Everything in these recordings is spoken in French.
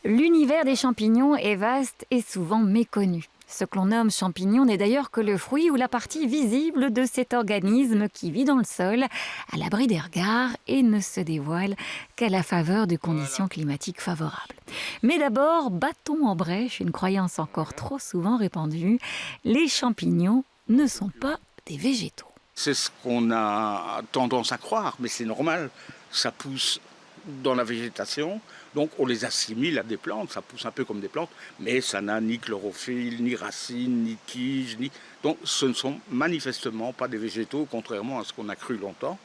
L'univers des champignons est vaste et souvent méconnu. Ce que l'on nomme champignon n'est d'ailleurs que le fruit ou la partie visible de cet organisme qui vit dans le sol, à l'abri des regards et ne se dévoile qu'à la faveur de conditions climatiques favorables. Mais d'abord, battons en brèche une croyance encore trop souvent répandue. Les champignons ne sont pas des végétaux. C'est ce qu'on a tendance à croire, mais c'est normal. Ça pousse dans la végétation, donc on les assimile à des plantes, ça pousse un peu comme des plantes, mais ça n'a ni chlorophylle, ni racines, ni tiges, donc ce ne sont manifestement pas des végétaux, contrairement à ce qu'on a cru longtemps.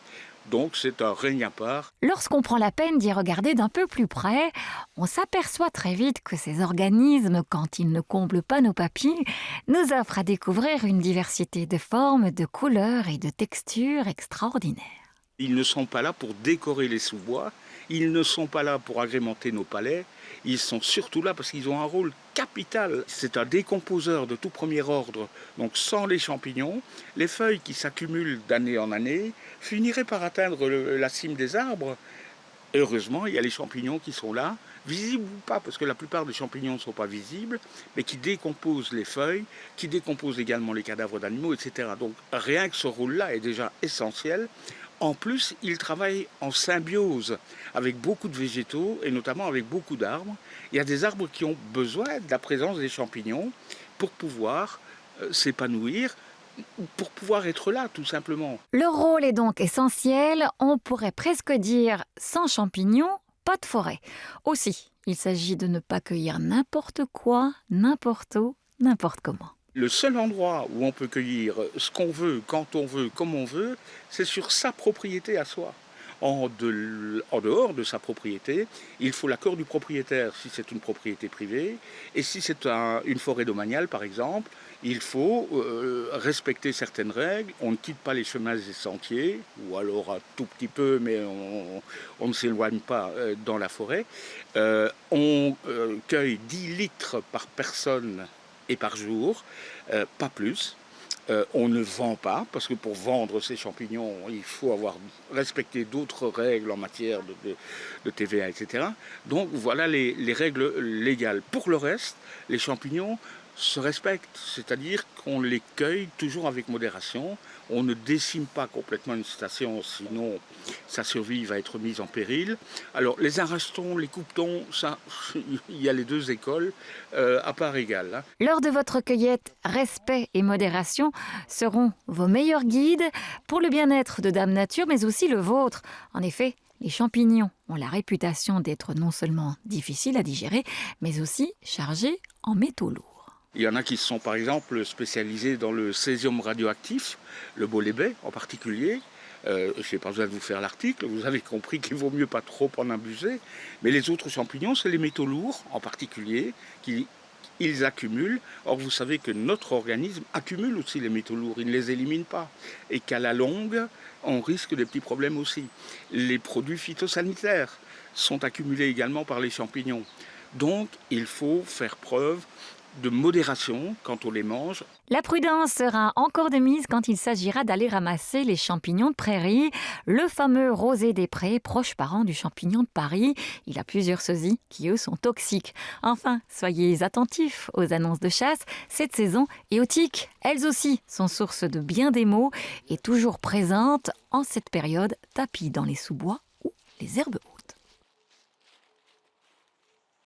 Donc c'est un règne à part. Lorsqu'on prend la peine d'y regarder d'un peu plus près, on s'aperçoit très vite que ces organismes, quand ils ne comblent pas nos papilles, nous offrent à découvrir une diversité de formes, de couleurs et de textures extraordinaires. Ils ne sont pas là pour décorer les sous-bois, ils ne sont pas là pour agrémenter nos palais, ils sont surtout là parce qu'ils ont un rôle capital. C'est un décomposeur de tout premier ordre. Donc sans les champignons, les feuilles qui s'accumulent d'année en année finiraient par atteindre la cime des arbres. Heureusement, il y a les champignons qui sont là, visibles ou pas, parce que la plupart des champignons ne sont pas visibles, mais qui décomposent les feuilles, qui décomposent également les cadavres d'animaux, etc. Donc rien que ce rôle-là est déjà essentiel. En plus, ils travaillent en symbiose avec beaucoup de végétaux et notamment avec beaucoup d'arbres. Il y a des arbres qui ont besoin de la présence des champignons pour pouvoir s'épanouir, pour pouvoir être là, tout simplement. Leur rôle est donc essentiel, on pourrait presque dire sans champignons, pas de forêt. Aussi, il s'agit de ne pas cueillir n'importe quoi, n'importe où, n'importe comment. Le seul endroit où on peut cueillir ce qu'on veut, quand on veut, comme on veut, c'est sur sa propriété à soi. En dehors de sa propriété, il faut l'accord du propriétaire si c'est une propriété privée. Et si c'est une forêt domaniale, par exemple, il faut respecter certaines règles. On ne quitte pas les chemins et sentiers, ou alors un tout petit peu, mais on ne s'éloigne pas dans la forêt. On cueille 10 litres par personne et par jour, pas plus. On ne vend pas, parce que pour vendre ces champignons, il faut avoir respecté d'autres règles en matière de TVA, etc. Donc voilà les règles légales. Pour le reste, les champignons se respectent, c'est-à-dire qu'on les cueille toujours avec modération. On ne décime pas complètement une station, sinon sa survie va être mise en péril. Alors les arrache-t-on, les coupe-t-on, ça, il y a les deux écoles à part égale. Hein. Lors de votre cueillette, respect et modération seront vos meilleurs guides pour le bien-être de Dame Nature, mais aussi le vôtre. En effet, les champignons ont la réputation d'être non seulement difficiles à digérer, mais aussi chargés en métaux lourds. Il y en a qui sont par exemple spécialisés dans le césium radioactif, le bolébé en particulier. Je n'ai pas besoin de vous faire l'article, vous avez compris qu'il vaut mieux pas trop en abuser. Mais les autres champignons, c'est les métaux lourds en particulier, ils accumulent. Or vous savez que notre organisme accumule aussi les métaux lourds, il ne les élimine pas. Et qu'à la longue, on risque des petits problèmes aussi. Les produits phytosanitaires sont accumulés également par les champignons. Donc il faut faire preuve de modération quand on les mange. La prudence sera encore de mise quand il s'agira d'aller ramasser les champignons de prairie, le fameux rosé des prés, proche parent du champignon de Paris. Il a plusieurs sosies qui, eux, sont toxiques. Enfin, soyez attentifs aux annonces de chasse. Cette saison est éotique. Elles aussi sont source de bien des maux et toujours présentes en cette période tapis dans les sous-bois ou les herbes hautes.